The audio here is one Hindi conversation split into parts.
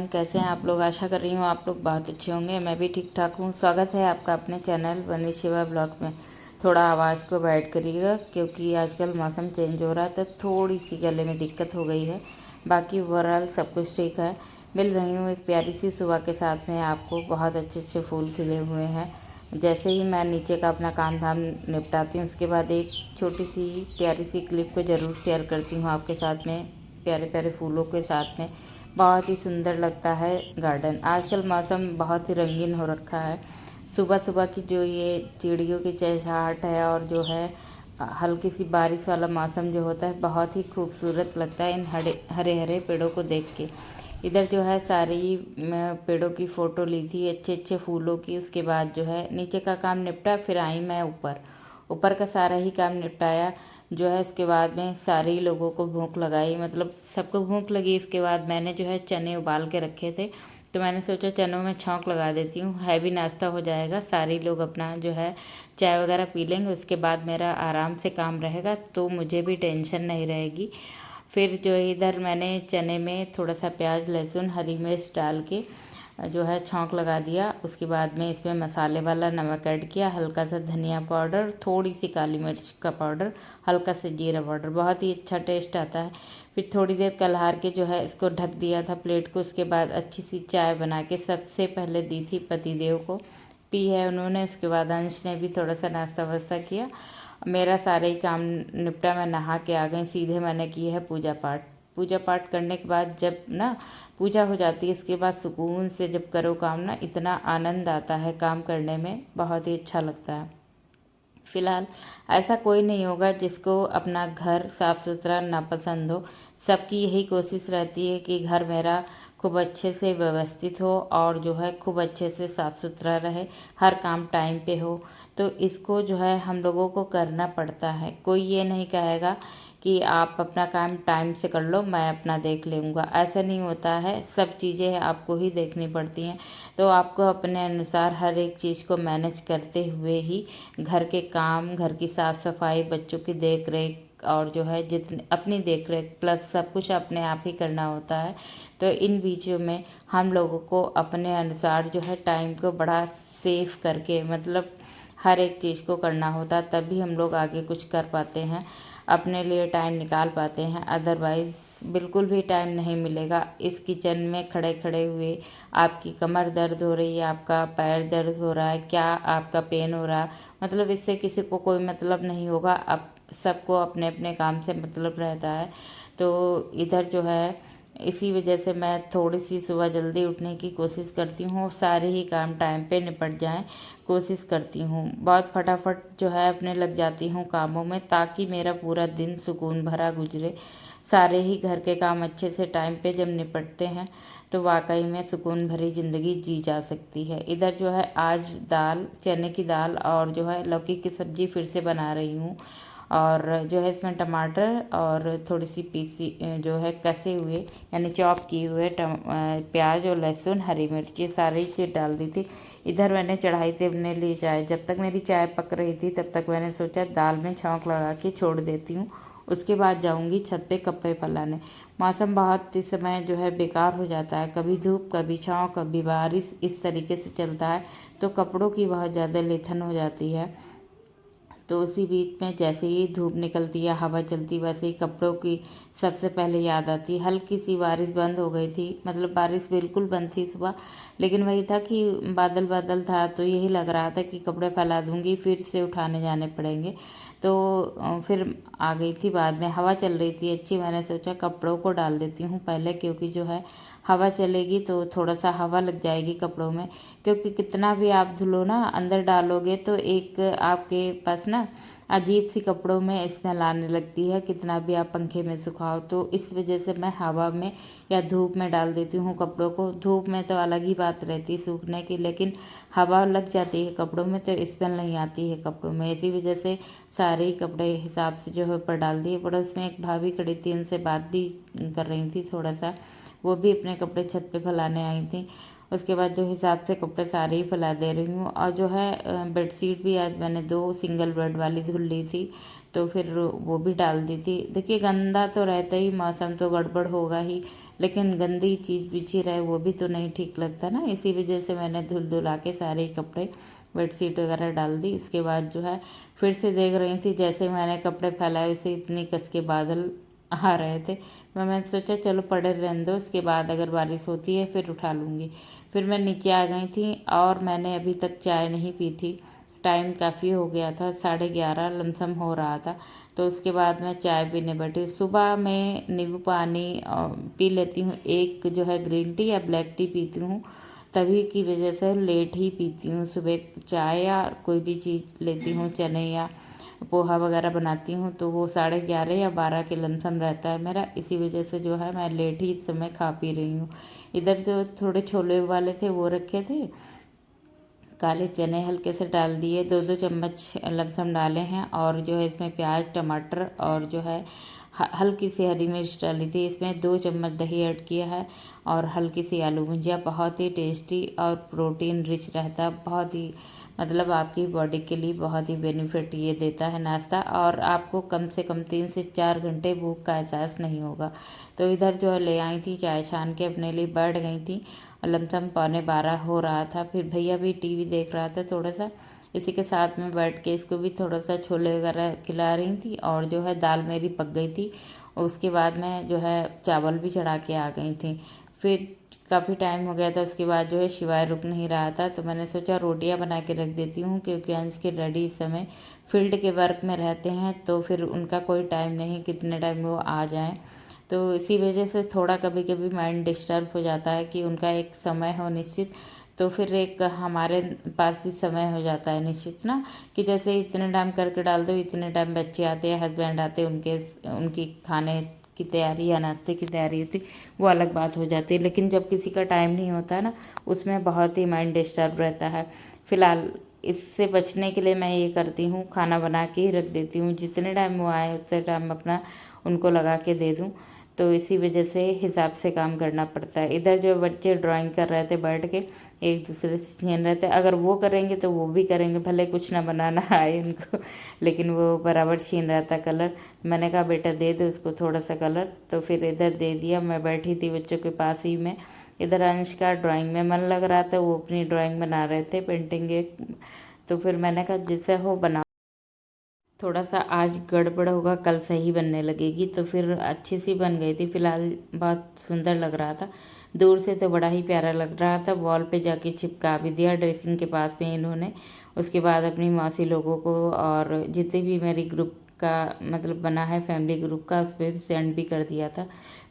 एवरीवन, कैसे हैं आप लोग। आशा कर रही हूँ आप लोग बहुत अच्छे होंगे। मैं भी ठीक ठाक हूँ। स्वागत है आपका अपने चैनल वनी शिवा ब्लॉग में। थोड़ा आवाज़ को बैठ करिएगा क्योंकि आजकल मौसम चेंज हो रहा है तो थोड़ी सी गले में दिक्कत हो गई है। बाकी ओवरऑल सब कुछ ठीक है। मिल रही हूँ एक प्यारी सी सुबह के साथ में आपको। बहुत अच्छे अच्छे फूल खिले हुए हैं। जैसे ही मैं नीचे का अपना काम धाम निपटाती हूँ उसके बाद एक छोटी सी प्यारी सी क्लिप को ज़रूर शेयर करती हूँ आपके साथ में, प्यारे प्यारे फूलों के साथ में। बहुत ही सुंदर लगता है गार्डन। आजकल मौसम बहुत ही रंगीन हो रखा है। सुबह सुबह की जो ये चिड़ियों की चहचहाहट है और जो है हल्की सी बारिश वाला मौसम जो होता है बहुत ही खूबसूरत लगता है इन हरे हरे पेड़ों को देख के। इधर जो है सारी पेड़ों की फ़ोटो ली थी, अच्छे अच्छे फूलों की। उसके बाद जो है नीचे का काम निपटा, फिर आई मैं ऊपर। ऊपर का सारा ही काम निपटाया जो है। उसके बाद में सारे लोगों को भूख लगाई, मतलब सबको भूख लगी। इसके बाद मैंने जो है चने उबाल के रखे थे तो मैंने सोचा चनों में छौंक लगा देती हूँ, हैवी नाश्ता हो जाएगा। सारे लोग अपना जो है चाय वगैरह पी लेंगे, उसके बाद मेरा आराम से काम रहेगा तो मुझे भी टेंशन नहीं रहेगी। फिर जो इधर मैंने चने में थोड़ा सा प्याज लहसुन हरी मिर्च डाल के जो है छौंक लगा दिया। उसके बाद में इसमें मसाले वाला नमक ऐड किया, हल्का सा धनिया पाउडर, थोड़ी सी काली मिर्च का पाउडर, हल्का सा जीरा पाउडर। बहुत ही अच्छा टेस्ट आता है। फिर थोड़ी देर कलहार के जो है इसको ढक दिया था प्लेट को। उसके बाद अच्छी सी चाय बना के सबसे पहले दी थी पतिदेव को, पी है उन्होंने। उसके बाद अंश ने भी थोड़ा सा नाश्ता वास्ता किया। मेरा सारे ही काम निपटा, मैं नहा के आ गई। सीधे मैंने की है पूजा पाठ। पूजा पाठ करने के बाद जब ना पूजा हो जाती है उसके बाद सुकून से जब करो काम ना, इतना आनंद आता है काम करने में, बहुत ही अच्छा लगता है। फ़िलहाल ऐसा कोई नहीं होगा जिसको अपना घर साफ़ सुथरा ना पसंद हो। सबकी यही कोशिश रहती है कि घर मेरा खूब अच्छे से व्यवस्थित हो और जो है खूब अच्छे से साफ़ सुथरा रहे, हर काम टाइम पे हो। तो इसको जो है हम लोगों को करना पड़ता है। कोई ये नहीं कहेगा कि आप अपना काम टाइम से कर लो, मैं अपना देख लूँगा। ऐसा नहीं होता है, सब चीज़ें आपको ही देखनी पड़ती हैं। तो आपको अपने अनुसार हर एक चीज़ को मैनेज करते हुए ही घर के काम, घर की साफ़ सफाई, बच्चों की देख रेख और जो है जितने अपनी देख रेख प्लस सब कुछ अपने आप ही करना होता है। तो इन बीचों में हम लोगों को अपने अनुसार जो है टाइम को बड़ा सेव करके, मतलब हर एक चीज़ को करना होता है, तभी हम लोग आगे कुछ कर पाते हैं, अपने लिए टाइम निकाल पाते हैं। अदरवाइज़ बिल्कुल भी टाइम नहीं मिलेगा। इस किचन में खड़े खड़े हुए आपकी कमर दर्द हो रही है, आपका पैर दर्द हो रहा है, क्या आपका पेन हो रहा है, मतलब इससे किसी को कोई मतलब नहीं होगा। अब सबको अपने अपने काम से मतलब रहता है। तो इधर जो है इसी वजह से मैं थोड़ी सी सुबह जल्दी उठने की कोशिश करती हूँ, सारे ही काम टाइम पे निपट जाएं कोशिश करती हूँ। बहुत फटाफट जो है अपने लग जाती हूँ कामों में ताकि मेरा पूरा दिन सुकून भरा गुजरे। सारे ही घर के काम अच्छे से टाइम पे जब निपटते हैं तो वाकई में सुकून भरी ज़िंदगी जी जा सकती है। इधर जो है आज दाल, चने की दाल और जो है लौकी की सब्ज़ी फिर से बना रही हूँ। और जो है इसमें टमाटर और थोड़ी सी पीसी जो है कसे हुए यानी चॉप किए हुए प्याज और लहसुन हरी मिर्च, ये सारी चीज़ डाल दी थी। इधर मैंने चढ़ाई थी अपने लिए चाय। जब तक मेरी चाय पक रही थी तब तक मैंने सोचा दाल में छौंक लगा के छोड़ देती हूँ, उसके बाद जाऊँगी छत पे कपड़े फैलाने। मौसम बहुत इस समय जो है बेकार हो जाता है, कभी धूप कभी छाँव कभी बारिश, इस तरीके से चलता है तो कपड़ों की बहुत ज़्यादा लेथन हो जाती है। तो उसी बीच में जैसे ही धूप निकलती है, हवा चलती, वैसे ही कपड़ों की सबसे पहले याद आती है। हल्की सी बारिश बंद हो गई थी, मतलब बारिश बिल्कुल बंद थी सुबह, लेकिन वही था कि बादल बादल था तो यही लग रहा था कि कपड़े फैला दूंगी फिर से उठाने जाने पड़ेंगे। तो फिर आ गई थी बाद में, हवा चल रही थी अच्छी। मैंने सोचा कपड़ों को डाल देती हूँ पहले, क्योंकि जो है हवा चलेगी तो थोड़ा सा हवा लग जाएगी कपड़ों में। क्योंकि कितना भी आप धुलो ना, अंदर डालोगे तो एक आपके पास ना अजीब सी कपड़ों में स्मेल आने लगती है, कितना भी आप पंखे में सुखाओ। तो इस वजह से मैं हवा में या धूप में डाल देती हूँ कपड़ों को। धूप में तो अलग ही बात रहती है सूखने की, लेकिन हवा लग जाती है कपड़ों में तो स्मेल नहीं आती है कपड़ों में। इसी वजह से सारे ही कपड़े हिसाब से जो है ऊपर डाल दिए। पड़ोस में एक भाभी खड़ी थी, उनसे बात भी कर रही थी थोड़ा सा, वो भी अपने कपड़े छत पे फैलाने आई थी। उसके बाद जो हिसाब से कपड़े सारे ही फैला दे रही हूँ। और जो है बेडशीट भी आज मैंने 2 सिंगल बेड वाली धुल ली थी, तो फिर वो भी डाल दी थी। देखिए गंदा तो रहता ही, मौसम तो गड़बड़ होगा ही, लेकिन गंदी चीज़ बिछी रहे वो भी तो नहीं ठीक लगता ना। इसी वजह से मैंने धुल धुला के सारे ही कपड़े बेडशीट वगैरह डाल दी। उसके बाद जो है फिर से देख रही थी, जैसे मैंने कपड़े फैलाए वैसे इतनी कस के बादल आ रहे थे। मैंने सोचा चलो पड़े रहने दो, उसके बाद अगर बारिश होती है फिर उठा लूँगी। फिर मैं नीचे आ गई थी और मैंने अभी तक चाय नहीं पी थी। टाइम काफ़ी हो गया था, 11:30 लमसम हो रहा था। तो उसके बाद मैं चाय पीने बैठी। सुबह में नींबू पानी पी लेती हूँ, एक जो है ग्रीन टी या ब्लैक टी पीती हूँ। तभी की वजह से लेट ही पीती हूँ। सुबह चाय या कोई भी चीज़ लेती हूँ, चने या पोहा वगैरह बनाती हूँ, तो वो 11:30 या 12 के लमसम रहता है मेरा। इसी वजह से जो है मैं लेट ही इस समय खा पी रही हूँ। इधर जो थोड़े छोले वाले थे वो रखे थे, काले चने हल्के से डाल दिए, 2-2 चम्मच लमसम डाले हैं। और जो है इसमें प्याज टमाटर और जो है हल्की सी हरी मिर्च डाली थी। इसमें 2 चम्मच दही ऐड किया है और हल्की सी आलू भुजिया। बहुत ही टेस्टी और प्रोटीन रिच रहता है, बहुत ही मतलब आपकी बॉडी के लिए बहुत ही बेनिफिट ये देता है नाश्ता। और आपको कम से कम 3 से 4 घंटे भूख का एहसास नहीं होगा। तो इधर जो है ले आई थी चाय छान के, अपने लिए बैठ गई थी। लमसम 11:15 हो रहा था। फिर भैया भी टीवी देख रहा था थोड़ा सा, इसी के साथ में बैठ के इसको भी थोड़ा सा छोले वगैरह खिला रही थी। और जो है दाल मेरी पक गई थी। उसके बाद मैं जो है चावल भी चढ़ा के आ गई थी। फिर काफ़ी टाइम हो गया था, उसके बाद जो है शिवाय रुक नहीं रहा था, तो मैंने सोचा रोटियां बना के रख देती हूँ, क्योंकि अंश के डैडी इस समय फील्ड के वर्क में रहते हैं, तो फिर उनका कोई टाइम नहीं कितने टाइम में वो आ जाएँ। तो इसी वजह से थोड़ा कभी कभी माइंड डिस्टर्ब हो जाता है कि उनका एक समय हो निश्चित, तो फिर एक हमारे पास भी समय हो जाता है निश्चित ना, कि जैसे इतने टाइम करके डाल दो, इतने टाइम बच्चे आते हैं, हस्बैंड आते हैं, उनकी खाने की तैयारी या नाश्ते की तैयारी होती, वो अलग बात हो जाती है। लेकिन जब किसी का टाइम नहीं होता ना, उसमें बहुत ही माइंड डिस्टर्ब रहता है। फिलहाल इससे बचने के लिए मैं ये करती हूँ, खाना बना के ही रख देती हूँ, जितने टाइम वो आए उतने टाइम अपना उनको लगा के दे दूँ। तो इसी वजह से हिसाब से काम करना पड़ता है। इधर जो बच्चे ड्राइंग कर रहे थे बैठ के, एक दूसरे से छीन रहे थे। अगर वो करेंगे तो वो भी करेंगे, भले कुछ ना बनाना आए उनको, लेकिन वो बराबर छीन रहा था कलर। मैंने कहा बेटा दे दो उसको थोड़ा सा कलर, तो फिर इधर दे दिया। मैं बैठी थी बच्चों के पास ही में। इधर अंश का ड्राइंग में मन लग रहा था, वो अपनी ड्राइंग बना रहे थे, पेंटिंग एक। तो फिर मैंने कहा जैसे हो बना, थोड़ा सा आज गड़बड़ होगा, कल सही बनने लगेगी। तो फिर अच्छी सी बन गई थी। फिलहाल बहुत सुंदर लग रहा था, दूर से तो बड़ा ही प्यारा लग रहा था। वॉल पे जाके चिपका भी दिया ड्रेसिंग के पास में इन्होंने। उसके बाद अपनी मौसी लोगों को और जितने भी मेरी ग्रुप का मतलब बना है फैमिली ग्रुप का, उस पर भी सेंड भी कर दिया था।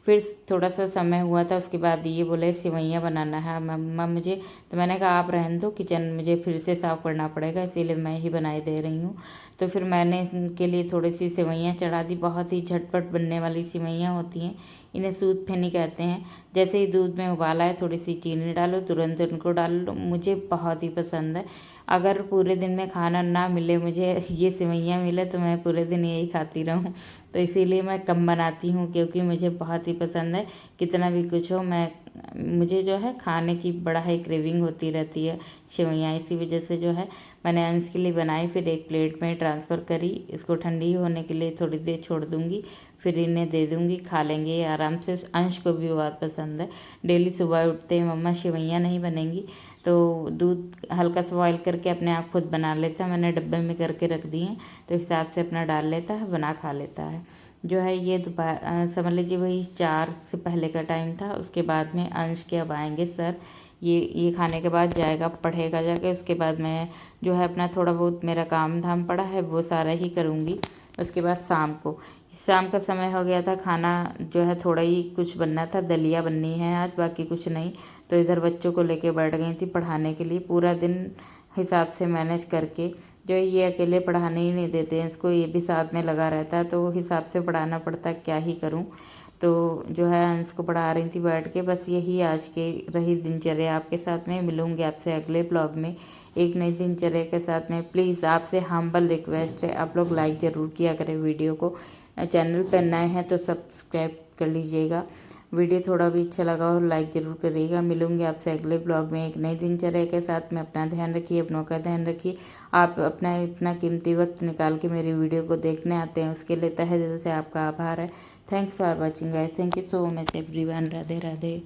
फिर थोड़ा सा समय हुआ था, उसके बाद ये बोले सिवैयाँ बनाना है मम्मा मुझे। तो मैंने कहा आप रहने दो, किचन मुझे फिर से साफ़ करना पड़ेगा, इसीलिए मैं ही बनाई दे रही हूँ। तो फिर मैंने इनके लिए थोड़ी सी सेवइयाँ चढ़ा दी। बहुत ही झटपट बनने वाली सेवइयाँ होती हैं, इन्हें सूद फेनी कहते हैं। जैसे ही दूध में उबाला है, थोड़ी सी चीनी डालो, तुरंत उनको डाल लो। मुझे बहुत ही पसंद है। अगर पूरे दिन में खाना ना मिले, मुझे ये सेवइयाँ मिले, तो मैं पूरे दिन यही खाती रहूँ। तो इसीलिए मैं कम बनाती हूँ, क्योंकि मुझे बहुत ही पसंद है। कितना भी कुछ हो, मुझे जो है खाने की बड़ा ही क्रेविंग होती रहती है सेवइयाँ। इसी वजह से जो है मैंने अंश के लिए बनाई, फिर एक प्लेट में ट्रांसफ़र करी। इसको ठंडी होने के लिए थोड़ी देर छोड़ दूँगी, फिर इन्हें दे दूँगी, खा लेंगे आराम से। अंश को भी बहुत पसंद है। डेली सुबह उठते ही मम्मा सेवइयाँ नहीं बनेंगी, तो दूध हल्का सा बॉयल करके अपने आप खुद बना लेता है। मैंने डब्बे में करके रख दिए हैं, तो हिसाब से अपना डाल लेता है, बना खा लेता है। जो है ये दोपहर समझ लीजिए वही 4 से पहले का टाइम था। उसके बाद में अंश के अब आएंगे सर, ये खाने के बाद जाएगा, पढ़ेगा जाके। उसके बाद मैं जो है अपना थोड़ा बहुत मेरा काम धाम पड़ा है वो सारा ही करूँगी। उसके बाद शाम का समय हो गया था। खाना जो है थोड़ा ही कुछ बनना था, दलिया बननी है आज, बाकी कुछ नहीं। तो इधर बच्चों को लेके बैठ गई थी पढ़ाने के लिए, पूरा दिन हिसाब से मैनेज करके। जो है ये अकेले पढ़ाने ही नहीं देते हैं, इसको ये भी साथ में लगा रहता है, तो हिसाब से पढ़ाना पड़ता है, क्या ही करूँ। तो जो है अंश को पढ़ा रही थी बैठ के। बस यही आज की रही दिनचर्या आपके साथ में। मिलूँगी आपसे अगले ब्लॉग में एक नई दिनचर्या के साथ में। प्लीज़ आपसे हम्बल रिक्वेस्ट है, आप लोग लाइक ज़रूर किया करें वीडियो को। चैनल पर नए हैं तो सब्सक्राइब कर लीजिएगा। वीडियो थोड़ा भी अच्छा लगा हो लाइक ज़रूर करिएगा। मिलूंगी आपसे अगले ब्लॉग में एक नई दिनचर्या के साथ में। अपना ध्यान रखिए, अपनों का ध्यान रखिए। आप अपना इतना कीमती वक्त निकाल के मेरी वीडियो को देखने आते हैं, उसके लिए तहे दिल से आपका आभार है। Thanks for watching guys. Thank you so much everyone. Radhe Radhe.